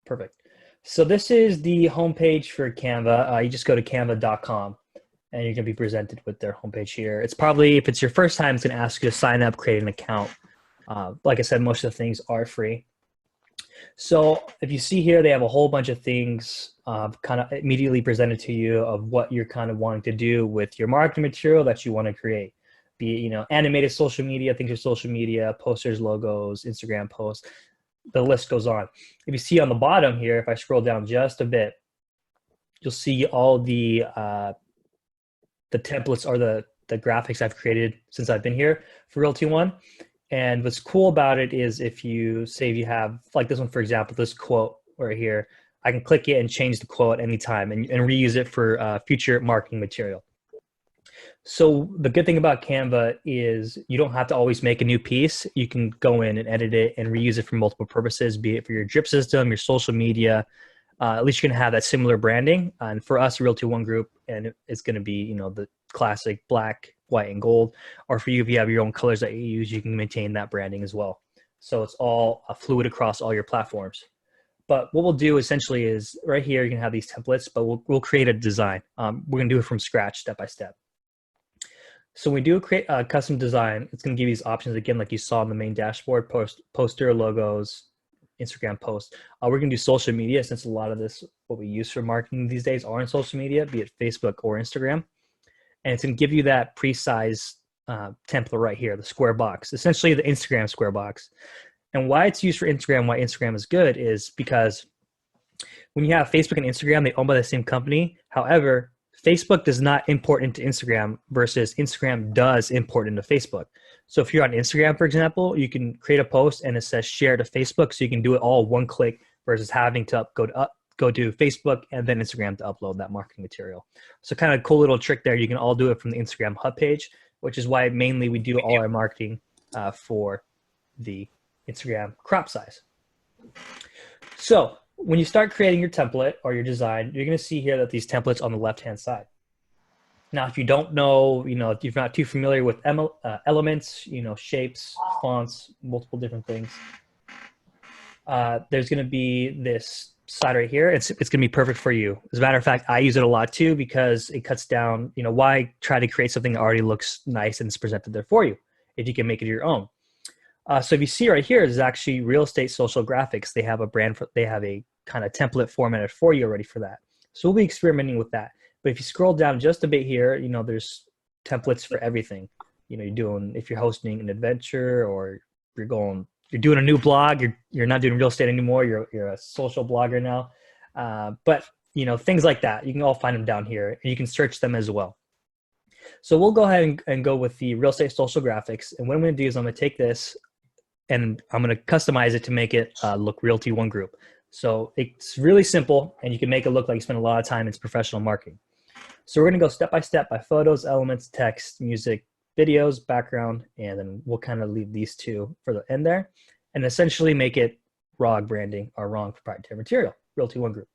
Perfect. So this is the homepage for Canva. You just go to canva.com and you're going to be presented with their homepage here. It's probably, if it's your first time, it's going to ask you to sign up, create an account. Like I said, most of the things are free. So if you see here, they have a whole bunch of things kind of immediately presented to you of what you're kind of wanting to do with your marketing material that you want to create. Be it, animated social media, things of social media, posters, logos, Instagram posts, the list goes on. If you see on the bottom here, if I scroll down just a bit, you'll see all the templates or the graphics I've created since I've been here for Realty One. And what's cool about it is if you say you have, like this one, for example, this quote right here, I can click it and change the quote anytime and reuse it for future marketing material. So the good thing about Canva is you don't have to always make a new piece. You can go in and edit it and reuse it for multiple purposes, be it for your drip system, your social media. At least you're going to have that similar branding. And for us, Realty One Group, and it's going to be, the classic black, white, and gold. Or for you, if you have your own colors that you use, you can maintain that branding as well. So it's all fluid across all your platforms. But what we'll do essentially is right here, you can have these templates, but we'll create a design. We're going to do it from scratch, step by step. So when we do create a custom design, it's going to give you these options again, like you saw on the main dashboard: poster, logos, Instagram posts. We're going to do social media, since a lot of this, what we use for marketing these days, are in social media, be it Facebook or Instagram. And it's going to give you that pre-size template right here, the square box, essentially the Instagram square box. And why it's used for Instagram, why Instagram is good, is because when you have Facebook and Instagram, they own by the same company. However, Facebook does not import into Instagram versus Instagram does import into Facebook. So if you're on Instagram, for example, you can create a post and it says share to Facebook. So you can do it all one click versus having to go to Facebook and then Instagram to upload that marketing material. So kind of cool little trick there. You can all do it from the Instagram hub page, which is why mainly we do all our marketing for the Instagram crop size. So when you start creating your template or your design, you're going to see here that these templates on the left-hand side. Now, if you don't know, if you're not too familiar with elements, shapes, fonts, multiple different things, there's going to be this side right here. It's going to be perfect for you. As a matter of fact, I use it a lot too, because it cuts down, why try to create something that already looks nice and it's presented there for you if you can make it your own. So if you see right here, is actually Real Estate Social Graphics. They have they have a kind of template formatted for you already for that. So we'll be experimenting with that. But if you scroll down just a bit here, there's templates for everything. If you're hosting an adventure, or you're doing a new blog, you're not doing real estate anymore, you're a social blogger now. But things like that, you can all find them down here, and you can search them as well. So we'll go ahead and go with the Real Estate Social Graphics. And what I'm going to do is I'm going to take this and I'm going to customize it to make it look Realty One Group. So it's really simple, and you can make it look like you spend a lot of time in professional marketing. So we're going to go step by step by photos, elements, text, music, videos, background, and then we'll kind of leave these two for the end there, and essentially make it ROG branding, or ROG proprietary material, Realty One Group.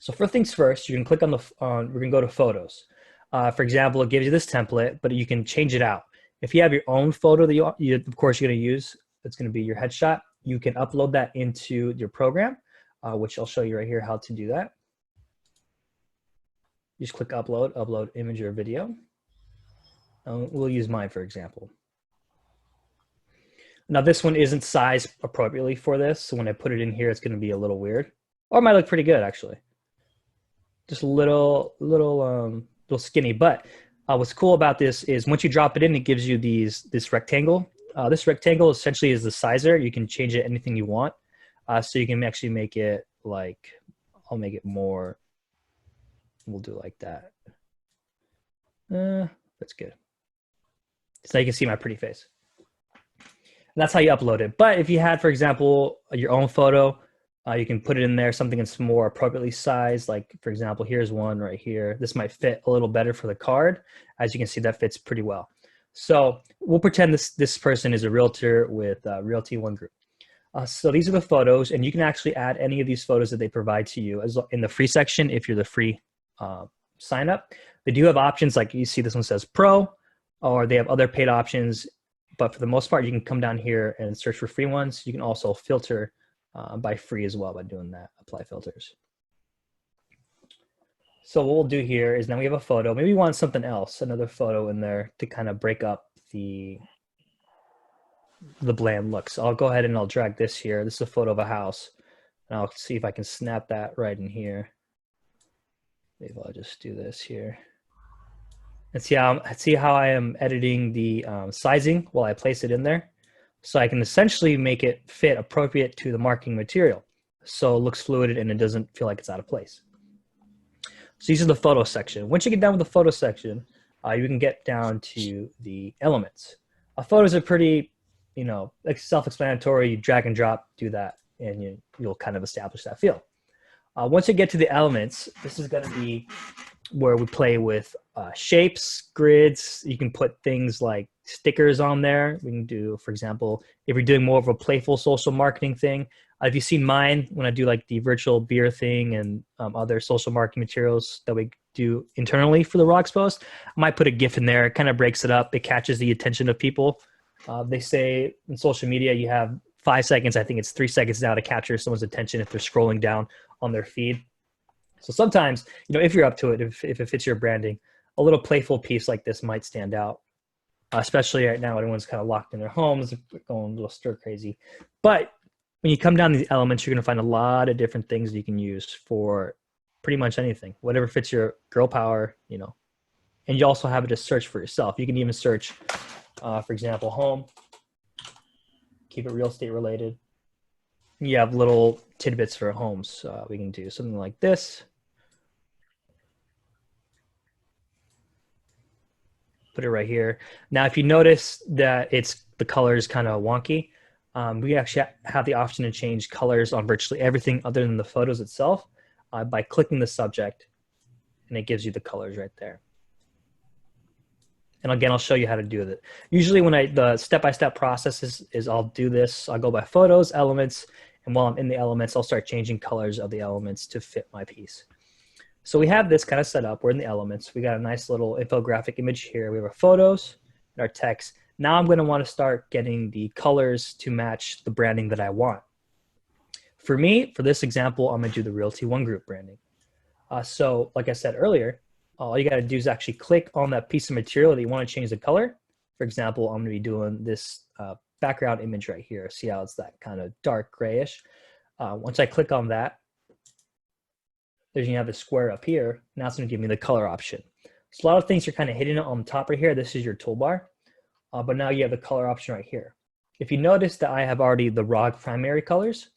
So for things first, you can click on we're going to go to photos. For example, it gives you this template, but you can change it out. If you have your own photo that you of course, you're going to use, it's going to be your headshot. You can upload that into your program, which I'll show you right here how to do that. You just click upload image or video. We'll use mine, for example. Now this one isn't sized appropriately for this, so when I put it in here, it's going to be a little weird, or it might look pretty good actually. Just a little skinny. But what's cool about this is once you drop it in, it gives you this rectangle. This rectangle essentially is the sizer. You can change it anything you want. So you can actually make it like, I'll make it more. We'll do like that. That's good. So you can see my pretty face. And that's how you upload it. But if you had, for example, your own photo, you can put it in there, something that's more appropriately sized. Like, for example, here's one right here. This might fit a little better for the card. As you can see, that fits pretty well. So we'll pretend this person is a realtor with Realty One Group. So these are the photos, and you can actually add any of these photos that they provide to you in the free section if you're the free sign up. They do have options, like you see this one says Pro, or they have other paid options. But for the most part, you can come down here and search for free ones. You can also filter by free as well by doing that, apply filters. So what we'll do here is now we have a photo. Maybe we want something else, another photo in there to kind of break up the bland look. So I'll go ahead and I'll drag this here. This is a photo of a house. And I'll see if I can snap that right in here. Maybe I'll just do this here. And see how I am editing the sizing while I place it in there. So I can essentially make it fit appropriate to the marking material. So it looks fluid and it doesn't feel like it's out of place. So these are the photo section. Once you get done with the photo section, you can get down to the elements. Photos are pretty, self-explanatory. You drag and drop, do that, and you'll kind of establish that feel. Once you get to the elements, this is going to be where we play with shapes, grids. You can put things like stickers on there. We can do, for example, if you're doing more of a playful social marketing thing. If you've seen mine, when I do like the virtual beer thing and other social marketing materials that we do internally for the ROG post, I might put a GIF in there. It kind of breaks it up. It catches the attention of people. They say in social media, you have 5 seconds. I think it's 3 seconds now to capture someone's attention if they're scrolling down on their feed. So sometimes, if you're up to it, if it fits your branding, a little playful piece like this might stand out, especially right now, everyone's kind of locked in their homes, going a little stir crazy. But when you come down to the elements, you're going to find a lot of different things you can use for pretty much anything, whatever fits your girl power, and you also have it to search for yourself. You can even search, for example, home, keep it real estate related. You have little tidbits for homes. We can do something like this. Put it right here. Now, if you notice that the color is kind of wonky, we actually have the option to change colors on virtually everything other than the photos itself by clicking the subject, and it gives you the colors right there. And again, I'll show you how to do it. Usually when the step-by-step process is I'll do this. I'll go by photos, elements, and while I'm in the elements, I'll start changing colors of the elements to fit my piece. So we have this kind of set up. We're in the elements. We got a nice little infographic image here. We have our photos and our text. Now I'm going to want to start getting the colors to match the branding that I want. For me, for this example, I'm going to do the Realty One Group branding. So like I said earlier, all you got to do is actually click on that piece of material that you want to change the color. For example, I'm going to be doing this background image right here. See how it's that kind of dark grayish. Once I click on that, you have a square up here. Now it's going to give me the color option. So a lot of things are kind of hidden on the top right here. This is your toolbar. But now you have the color option right here. If you notice that I have already the ROG primary colors,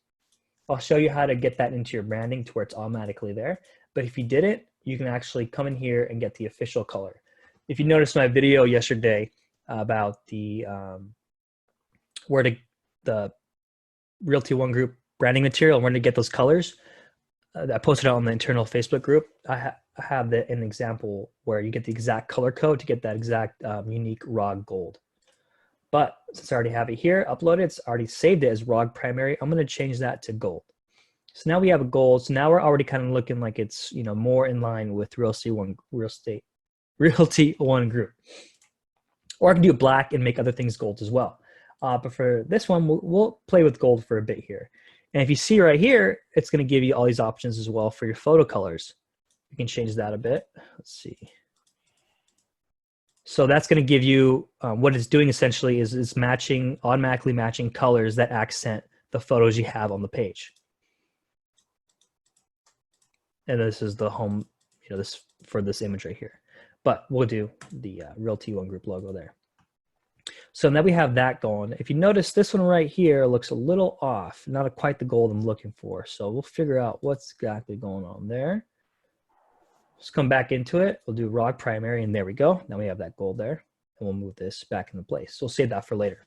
I'll show you how to get that into your branding to where it's automatically there. But if you didn't, you can actually come in here and get the official color. If you noticed my video yesterday about the the Realty One Group branding material, where to get those colors, I posted it on the internal Facebook group. I have an example where you get the exact color code to get that exact unique ROG gold. But since I already have it here, uploaded, it's already saved it as ROG primary. I'm going to change that to gold. So now we have a gold. So now we're already kind of looking like it's more in line with Realty One Group. Or I can do it black and make other things gold as well. But for this one, we'll play with gold for a bit here. And if you see right here, it's going to give you all these options as well for your photo colors. You can change that a bit. Let's see. So that's going to give you what it's doing essentially is it's automatically matching colors that accent the photos you have on the page. And this is the home, this for this image right here. But we'll do the Realty One Group logo there. So now we have that going. If you notice, this one right here looks a little off, not quite the gold I'm looking for. So we'll figure out what's exactly going on there. Just come back into it. We'll do ROG primary, and there we go. Now we have that gold there, and we'll move this back into place. So we'll save that for later.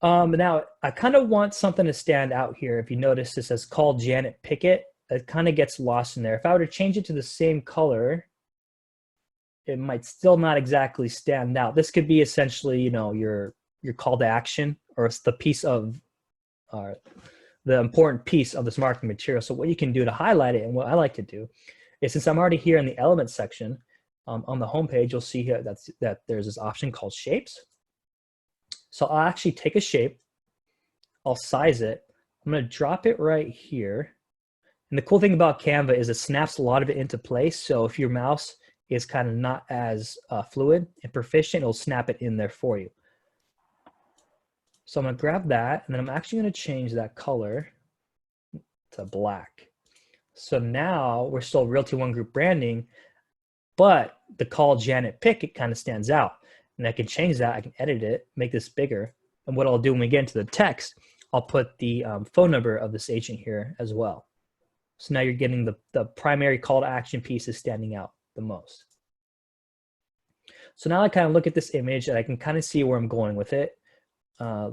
Now I kind of want something to stand out here. If you notice, this says call Janet Pickett. It kind of gets lost in there. If I were to change it to the same color, it might still not exactly stand out. This could be essentially, your call to action, or it's the piece of the important piece of this marketing material. So what you can do to highlight it, and what I like to do, is since I'm already here in the elements section, on the home page, you'll see here that there's this option called shapes. So I'll actually take a shape, I'll size it, I'm going to drop it right here. And the cool thing about Canva is it snaps a lot of it into place. So if your mouse is kind of not as fluid and proficient, it'll snap it in there for you. So I'm going to grab that, and then I'm actually going to change that color to black. So now we're still Realty One Group branding, but the call Janet Pickett kind of stands out. And I can change that. I can edit it, make this bigger. And what I'll do when we get into the text, I'll put the phone number of this agent here as well. So now you're getting the primary call to action piece is standing out the most. So now I kind of look at this image and I can kind of see where I'm going with it.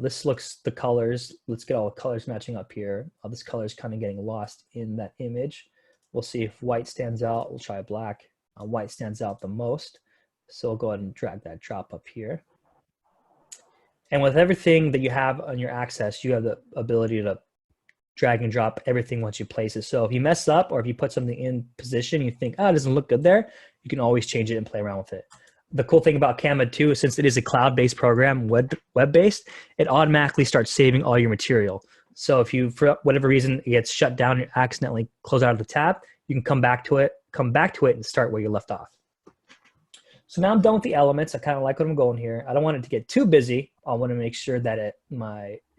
This looks, the colors, let's get all the colors matching up here. This color is kind of getting lost in that image. We'll see if white stands out. We'll try black. White stands out the most. So we'll go ahead and drag that drop up here. And with everything that you have on your access, you have the ability to drag and drop everything once you place it. So if you mess up or if you put something in position, you think, oh, it doesn't look good there, you can always change it and play around with it. The cool thing about Canva too is since it is a cloud-based program, web-based, it automatically starts saving all your material. So if you, for whatever reason, it gets shut down, you accidentally close out of the tab, you can come back to it and start where you left off. So now I'm done with the elements. I kind of like what I'm going here. I don't want it to get too busy. I want to make sure that it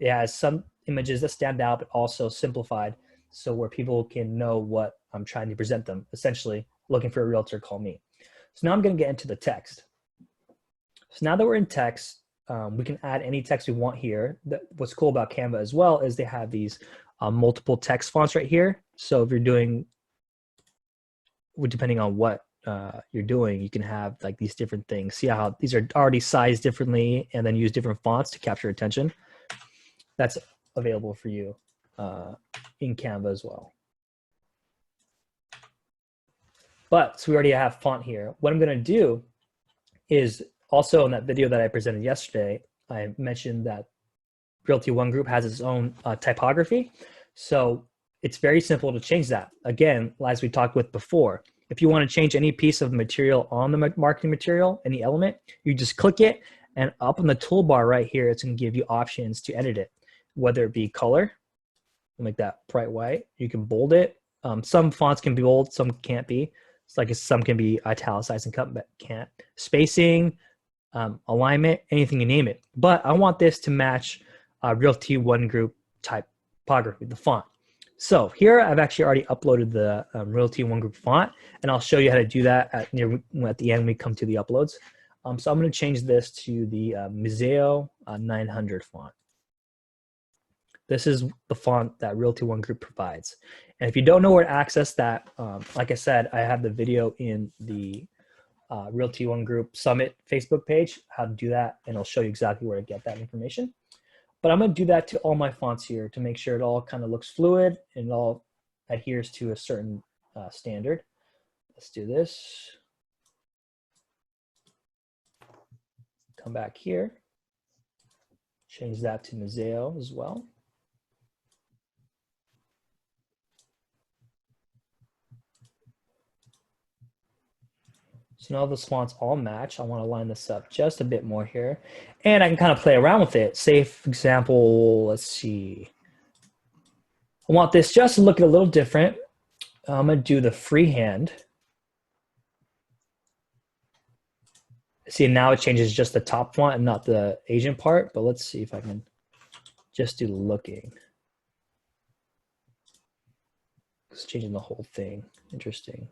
has some images that stand out, but also simplified, so where people can know what I'm trying to present them. Essentially, looking for a realtor, call me. So now I'm going to get into the text. So now that we're in text, we can add any text we want here. What's cool about Canva as well is they have these multiple text fonts right here. So if you're doing, depending on what you're doing, you can have like these different things. See how these are already sized differently and then use different fonts to capture attention. That's available for you in Canva as well. But so we already have font here. What I'm going to do is also in that video that I presented yesterday, I mentioned that Realty One Group has its own typography. So it's very simple to change that. Again, as we talked with before, if you want to change any piece of material on the marketing material, any element, you just click it, and up in the toolbar right here, it's going to give you options to edit it, whether it be color, we'll make that bright white. You can bold it. Some fonts can be bold, some can't be. It's like some can be italicized and cut, but can't. Spacing, alignment, anything you name it. But I want this to match Realty One Group typography, the font. So here I've actually already uploaded the Realty One Group font, and I'll show you how to do that at the end when we come to the uploads. So I'm going to change this to the Museo 900 font. This is the font that Realty One Group provides. And if you don't know where to access that, like I said, I have the video in the Realty One Group Summit Facebook page, how to do that, and it'll show you exactly where to get that information. But I'm going to do that to all my fonts here to make sure it all kind of looks fluid and it all adheres to a certain standard. Let's do this. Come back here. Change that to Museo as well. So now those fonts all match. I want to line this up just a bit more here. And I can kind of play around with it. Say, for example, let's see. I want this just to look a little different. I'm going to do the freehand. See, now it changes just the top font and not the agent part. But let's see if I can just do looking. It's changing the whole thing. Interesting.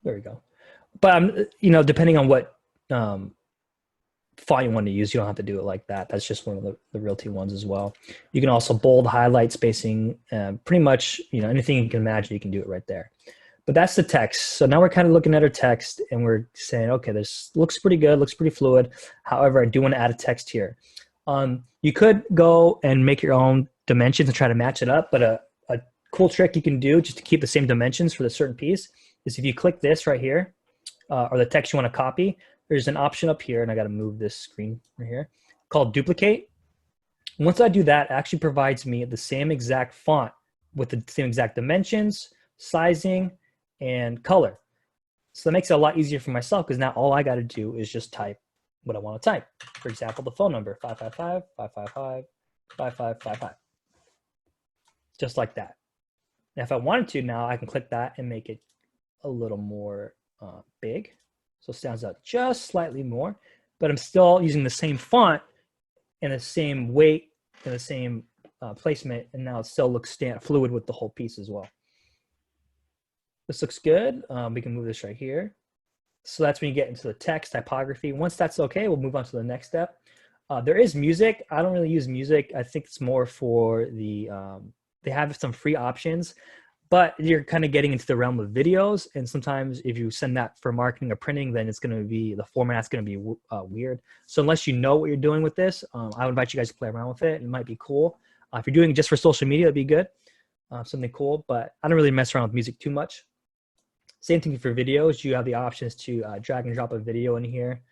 There we go. But you know, depending on what font you want to use, you don't have to do it like that. That's just one of the Realty ones as well. You can also bold, highlight, spacing, pretty much, you know, anything you can imagine, you can do it right there. But that's the text. So now we're kind of looking at our text and we're saying, okay, this looks pretty good, looks pretty fluid. However, I do want to add a text here. You could go and make your own dimensions and try to match it up, but a cool trick you can do just to keep the same dimensions for the certain piece is if you click this right here, or the text you want to copy, there's an option up here, and I got to move this screen right here, called duplicate. Once I do that, it actually provides me the same exact font with the same exact dimensions, sizing, and color. So that makes it a lot easier for myself because now all I got to do is just type what I want to type. For example, the phone number, 555-555-5555. Just like that. Now, if I wanted to now, I can click that and make it a little more big. So it stands out just slightly more, but I'm still using the same font and the same weight and the same placement, and now it still looks fluid with the whole piece as well. This looks good. We can move this right here. So that's when you get into the text typography. Once that's okay, we'll move on to the next step. There is music. I don't really use music. I think it's more for the, they have some free options, but you're kind of getting into the realm of videos. And sometimes if you send that for marketing or printing, then it's going to be, the format's going to be weird. So unless you know what you're doing with this, I would invite you guys to play around with it. It might be cool. If you're doing it just for social media, it'd be good. Something cool, but I don't really mess around with music too much. Same thing for videos. You have the options to drag and drop a video in here.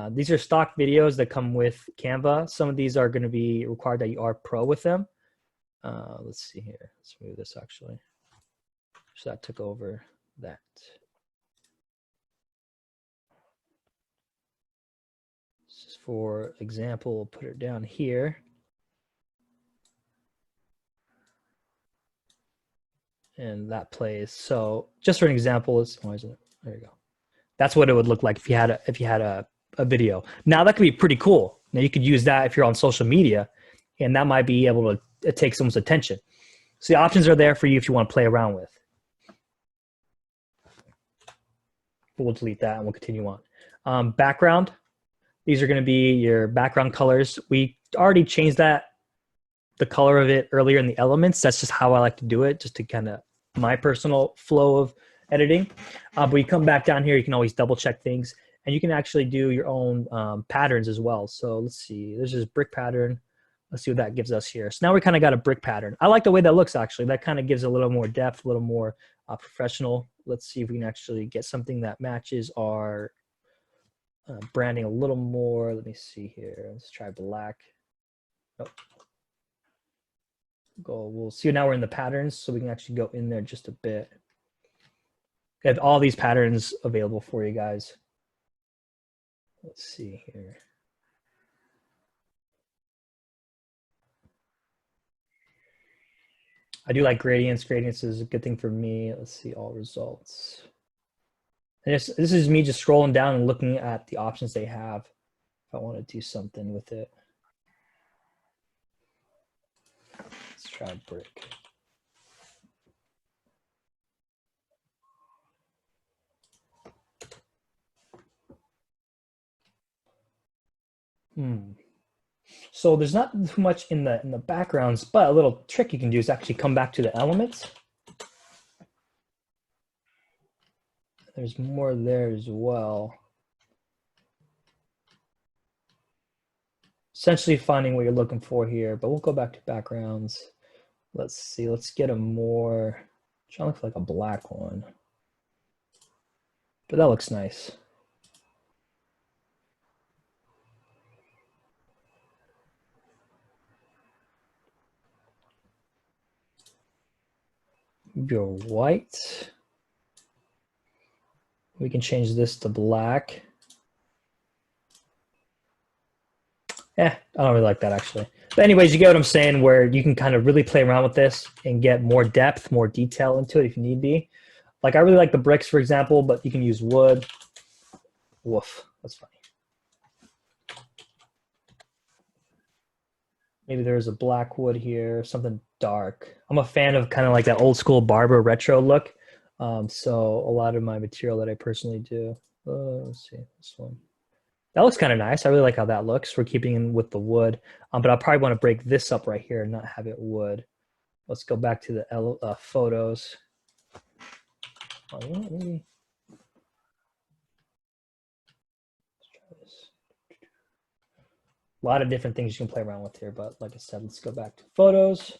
These are stock videos that come with Canva. Some of these are going to be required that you are pro with them. Let's see here. Let's move this actually. So that took over that. Just for example, we'll put it down here. And that plays. So just for an example, why is it? There you go. That's what it would look like if you had a video. Now that could be pretty cool. Now you could use that if you're on social media, and that might be able to take someone's attention. So the options are there for you if you want to play around with. But we'll delete that and we'll continue on. Background. These are going to be your background colors. We already changed that, the color of it earlier in the elements. That's just how I like to do it, just to kind of my personal flow of editing. But you come back down here, you can always double check things, and you can actually do your own patterns as well. So let's see, there's this brick pattern. Let's see what that gives us here. So now we kind of got a brick pattern. I like the way that looks actually. That kind of gives a little more depth, a little more professional. Let's see if we can actually get something that matches our branding a little more. Let me see here. Let's try black. Oh. We'll see now we're in the patterns, so we can actually go in there just a bit. We have all these patterns available for you guys. Let's see here. I do like gradients. Gradients is a good thing for me. Let's see all results. And this is me just scrolling down and looking at the options they have if I want to do something with it. Let's try brick. So there's not too much in the backgrounds, but a little trick you can do is actually come back to the elements. There's more there as well. Essentially finding what you're looking for here, but we'll go back to backgrounds. Let's see, let's get a more, trying to look like a black one. But that looks nice. Your white. We can change this to black. I don't really like that actually. But anyways, you get what I'm saying, where you can kind of really play around with this and get more depth, more detail into it if you need be. Like I really like the bricks, for example, but you can use wood. Woof, that's funny. Maybe there's a black wood here, something dark. I'm a fan of kind of like that old school barber retro look. So a lot of my material that I personally do. Let's see, this one. That looks kind of nice. I really like how that looks. We're keeping in with the wood, but I'll probably want to break this up right here and not have it wood. Let's go back to the photos. Oh, you know what, maybe. Let's try this. A lot of different things you can play around with here, but like I said, let's go back to photos.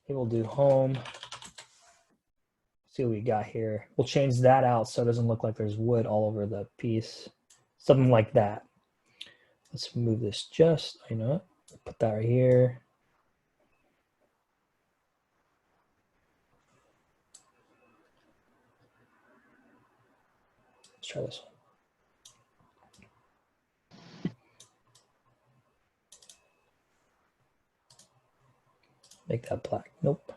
Maybe we'll do home. See what we got here. We'll change that out so it doesn't look like there's wood all over the piece. Something like that. Let's move this just, you know what? Put that right here. try this one. Make that black. Nope.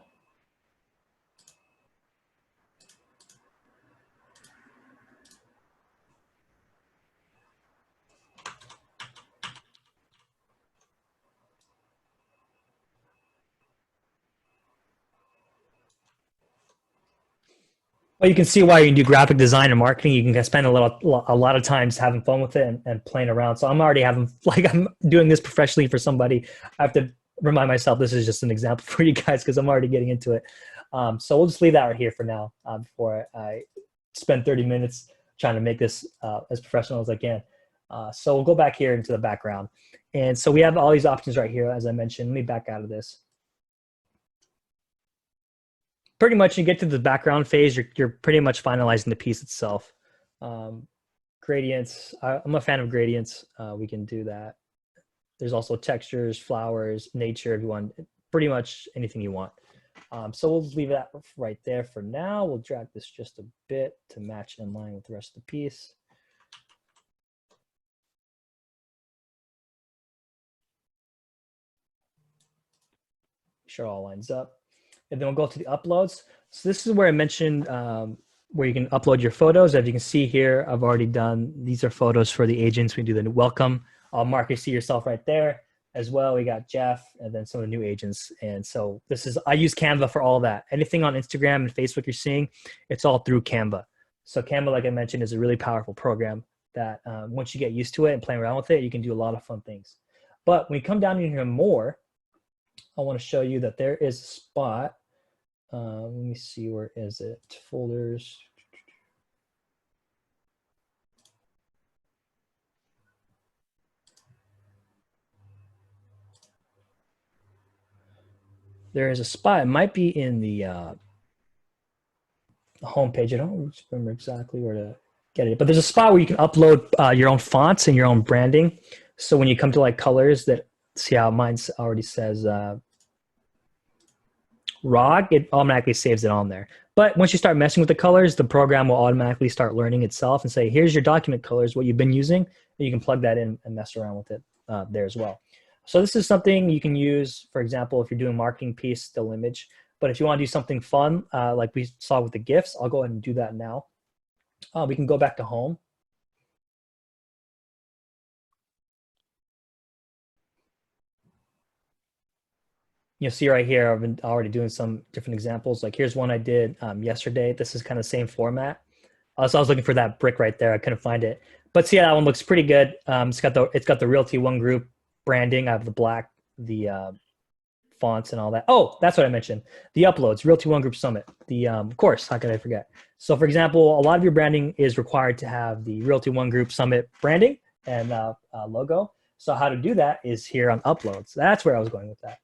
Well, you can see why you can do graphic design and marketing. You can spend a lot of times having fun with it and playing around. So I'm already having, like, I'm doing this professionally for somebody. I have to remind myself this is just an example for you guys because I'm already getting into it. So we'll just leave that right here for now before I spend 30 minutes trying to make this as professional as I can. So we'll go back here into the background. And so we have all these options right here, as I mentioned. Let me back out of this. Pretty much you get to the background phase, you're pretty much finalizing the piece itself. Gradients, I'm a fan of gradients. We can do that. There's also textures, flowers, nature, if you want, pretty much anything you want. So we'll leave that right there for now. We'll drag this just a bit to match in line with the rest of the piece. Make sure it all lines up. And then we'll go to the uploads. So this is where I mentioned where you can upload your photos. As you can see here, I've already done, these are photos for the agents. We do the welcome. Mark, you see yourself right there as well. We got Jeff and then some of the new agents. And so this is, I use Canva for all that. Anything on Instagram and Facebook you're seeing, it's all through Canva. So Canva, like I mentioned, is a really powerful program that once you get used to it and playing around with it, you can do a lot of fun things. But when you come down in here more, I want to show you that there is a spot. Let me see, where is it? Folders. There is a spot. It might be in the home page. I don't remember exactly where to get it, but there's a spot where you can upload your own fonts and your own branding. So when you come to like colors, that, see how mine's already says ROG, it automatically saves it on there. But once you start messing with the colors, the program will automatically start learning itself and say, here's your document colors, what you've been using, and you can plug that in and mess around with it there as well. So this is something you can use, for example, if you're doing a marketing piece, still image. But if you want to do something fun, like we saw with the GIFs, I'll go ahead and do that now. We can go back to home. You'll see right here, I've been already doing some different examples. Like here's one I did yesterday. This is kind of same format. So I was looking for that brick right there. I couldn't find it. But see, that one looks pretty good. It's got the Realty One Group branding. I have the black, the fonts and all that. Oh, that's what I mentioned. The uploads, Realty One Group Summit. The of course, how could I forget? So for example, a lot of your branding is required to have the Realty One Group Summit branding and logo. So how to do that is here on uploads. That's where I was going with that.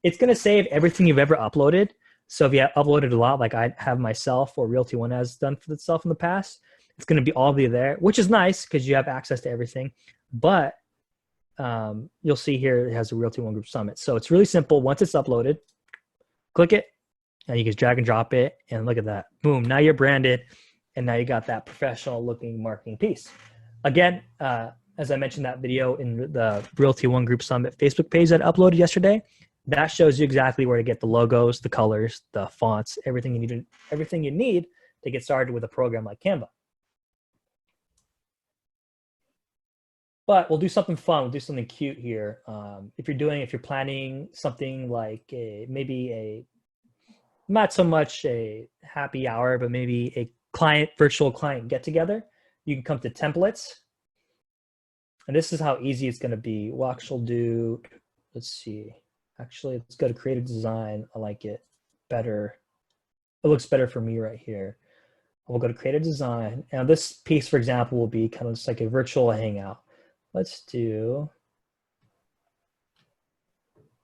It's going to save everything you've ever uploaded. So if you have uploaded a lot, like I have myself or Realty One has done for itself in the past, it's going to be all be there, which is nice because you have access to everything. But you'll see here it has a Realty One Group Summit. So it's really simple. Once it's uploaded, click it, and you can drag and drop it. And look at that. Boom. Now you're branded, and now you got that professional looking marketing piece. Again, as I mentioned that video in the Realty One Group Summit Facebook page that I uploaded yesterday, that shows you exactly where to get the logos, the colors, the fonts, everything you need to get started with a program like Canva. But we'll do something fun. We'll do something cute here. If you're planning something like maybe not so much a happy hour, but maybe a virtual client get together, you can come to templates. And this is how easy it's going to be. We'll actually do, let's see. Actually, let's go to creative design. I like it better. It looks better for me right here. We'll go to creative design. And this piece, for example, will be kind of just like a virtual hangout. Let's do,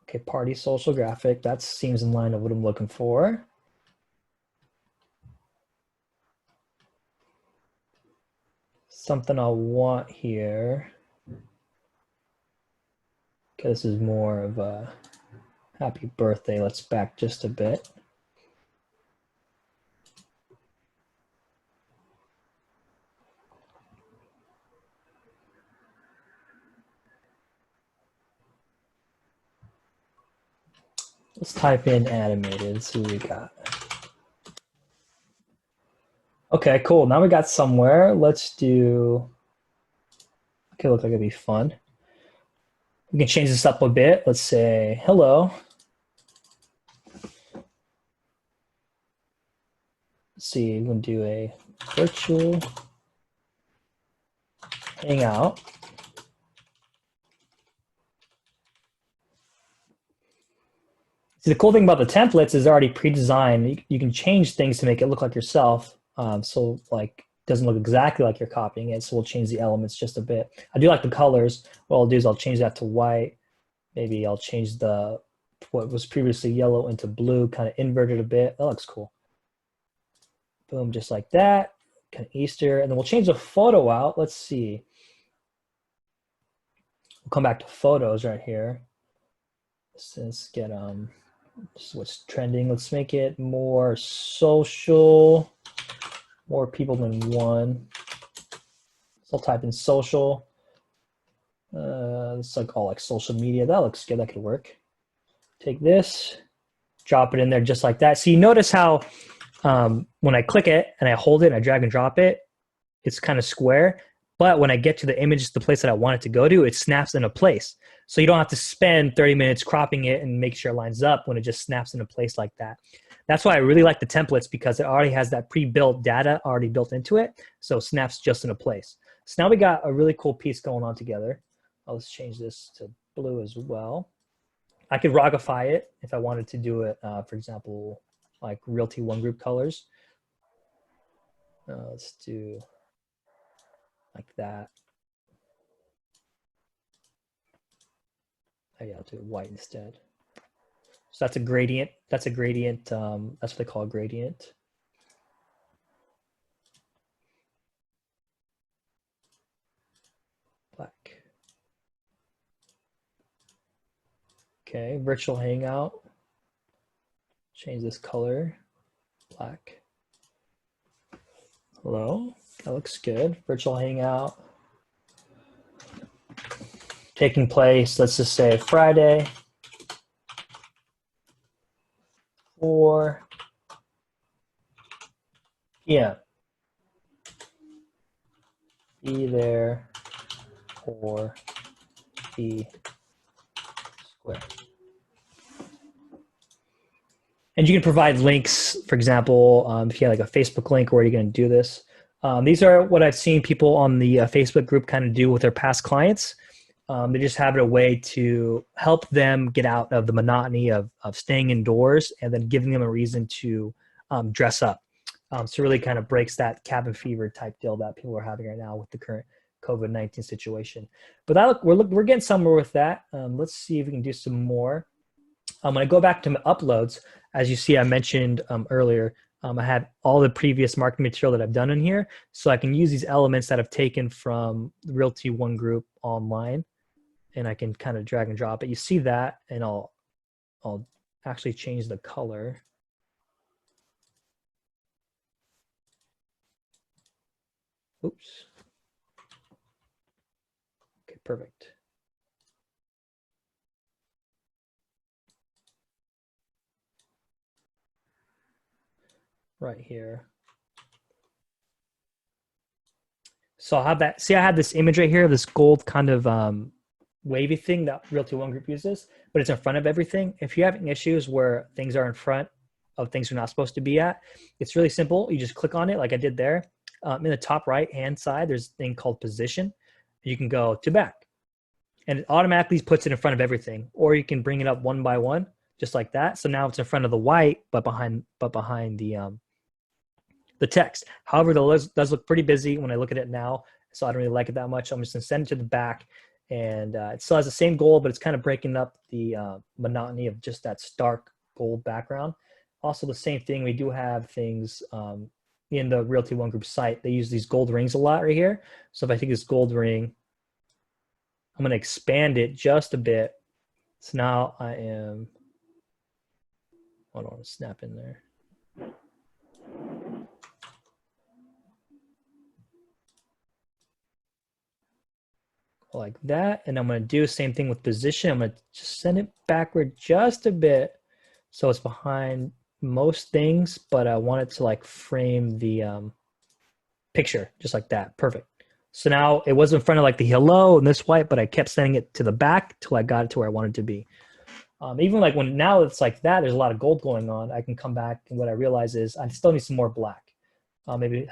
okay, party social graphic. That seems in line with what I'm looking for. Something I'll want here. Okay, this is more of a happy birthday. Let's back just a bit. Let's type in animated, see what we got. Okay, cool. Now we got somewhere. Let's do, okay, looks like it'd be fun. We can change this up a bit. Let's say, hello. Let's see, we can do a virtual hangout. See, the cool thing about the templates is they're already pre-designed. You can change things to make it look like yourself. So like, it doesn't look exactly like you're copying it. So we'll change the elements just a bit. I do like the colors. What I'll do is I'll change that to white. Maybe I'll change what was previously yellow into blue, kind of invert it a bit. That looks cool. Boom, just like that. Kind of Easter. And then we'll change the photo out. Let's see. We'll come back to photos right here. Let's get this is what's trending. Let's make it more social, more people than one. So I'll type in social. It's like all like social media. That looks good. That could work. Take this, drop it in there just like that. So you notice how when I click it and I hold it and I drag and drop it, it's kind of square. But when I get to the image, the place that I want it to go to, it snaps into place. So you don't have to spend 30 minutes cropping it and make sure it lines up when it just snaps into place like that. That's why I really like the templates, because it already has that pre-built data already built into it. So it snaps just into place. So now we got a really cool piece going on together. Let's change this to blue as well. I could ROGify it if I wanted to do it, for example, like Realty One Group colors. Let's do like that. Maybe I'll do white instead. So that's a gradient. That's a gradient. That's what they call a gradient. Black. Okay, virtual hangout. Change this color. Black. Hello. That looks good. Virtual hangout. Taking place, let's just say Friday. 4 p.m. Be there or be square. And you can provide links, for example, if you have like a Facebook link, where are you going to do this? These are what I've seen people on the Facebook group kind of do with their past clients. They just have it a way to help them get out of the monotony of staying indoors, and then giving them a reason to dress up. So really kind of breaks that cabin fever type deal that people are having right now with the current COVID-19 situation. But we're getting somewhere with that. Let's see if we can do some more. When I go back to my uploads, as you see, I mentioned earlier, I had all the previous marketing material that I've done in here. So I can use these elements that I've taken from the Realty One Group online, and I can kind of drag and drop it. You see that, and I'll actually change the color. Oops. Okay, perfect. Right here. So I'll have that. See, I have this image right here, this gold kind of wavy thing that Realty One Group uses, but it's in front of everything. If you're having issues where things are in front of things you're not supposed to be at, it's really simple. You just click on it like I did there. In the top right hand side, there's a thing called position. You can go to back, and it automatically puts it in front of everything. Or you can bring it up one by one, just like that. So now it's in front of the white, but behind the text. However, the does look pretty busy when I look at it now, so I don't really like it that much. I'm just gonna send it to the back, and it still has the same goal, but it's kind of breaking up the monotony of just that stark gold background. Also, the same thing, we do have things in the Realty One Group site. They use these gold rings a lot right here. So if I take this gold ring, I'm gonna expand it just a bit. So now I am, hold on, snap in there. Like that, and I'm going to do the same thing with position. I'm going to just send it backward just a bit. So it's behind most things, but I want it to like frame the picture just like that. Perfect. So now it was in front of like the hello and this white, but I kept sending it to the back till I got it to where I wanted to be. Even like when now it's like that, there's a lot of gold going on. I can come back and what I realize is I still need some more black. Maybe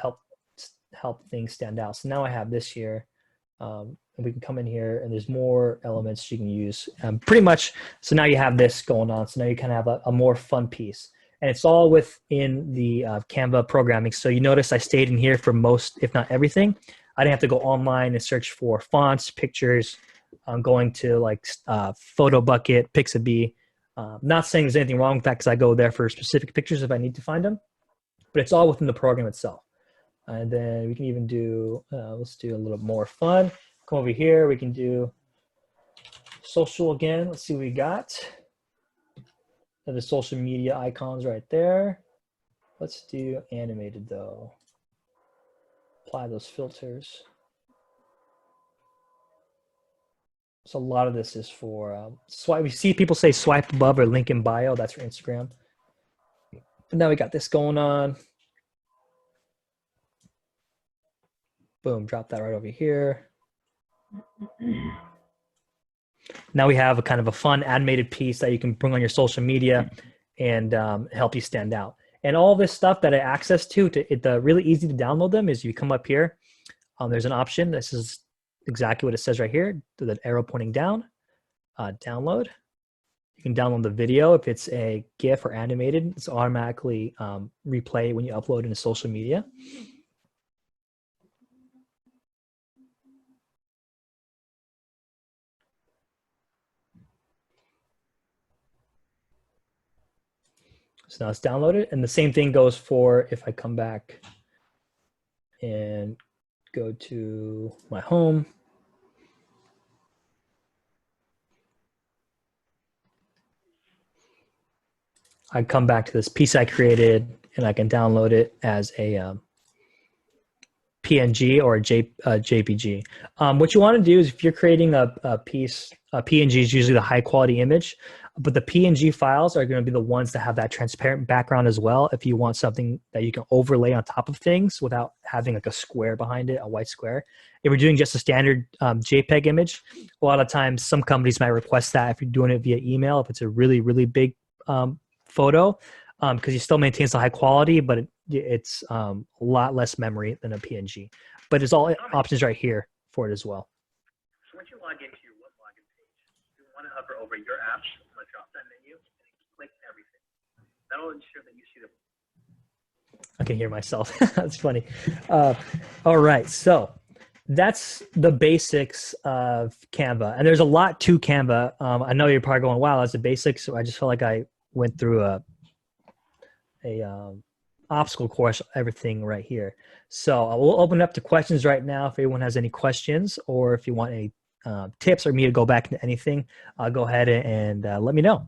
help things stand out. So now I have this here. And we can come in here and there's more elements you can use. Pretty much, so now you have this going on. So now you kind of have a more fun piece. And it's all within the Canva programming. So you notice I stayed in here for most, if not everything. I didn't have to go online and search for fonts, pictures. I'm going to like Photo Bucket, Pixabay. Not saying there's anything wrong with that because I go there for specific pictures if I need to find them. But it's all within the program itself. And then we can even do, let's do a little more fun. Come over here, we can do social again. Let's see what we got. The social media icons right there. Let's do animated though. Apply those filters. So a lot of this is for swipe. We see people say swipe above or link in bio. That's for Instagram. And now we got this going on. Boom, drop that right over here. Now we have a kind of a fun animated piece that you can bring on your social media and help you stand out. And all this stuff that I access to really easy to download them is you come up here. There's an option. This is exactly what it says right here. The arrow pointing down. Download. You can download the video if it's a GIF or animated. It's automatically replay when you upload into social media. So now it's downloaded, and the same thing goes for if I come back and go to my home. I come back to this piece I created, and I can download it as a PNG or a JPG. What you want to do is if you're creating a piece, a PNG is usually the high quality image, but the PNG files are going to be the ones that have that transparent background as well. If you want something that you can overlay on top of things without having like a square behind it, a white square. If we're doing just a standard JPEG image, a lot of times some companies might request that if you're doing it via email, if it's a really, really big photo, because it still maintains the high quality, but it's a lot less memory than a PNG. But there's all options right here for it as well. So once you log into your web login page, you want to hover over your apps on the drop-down menu and click everything. That'll ensure that you see the... I can hear myself. That's funny. All right, so that's the basics of Canva. And there's a lot to Canva. I know you're probably going, wow, that's the basics. So I just felt like I went through a obstacle course, everything right here. So I will open up to questions right now. If anyone has any questions or if you want any tips or me to go back into anything, go ahead and let me know.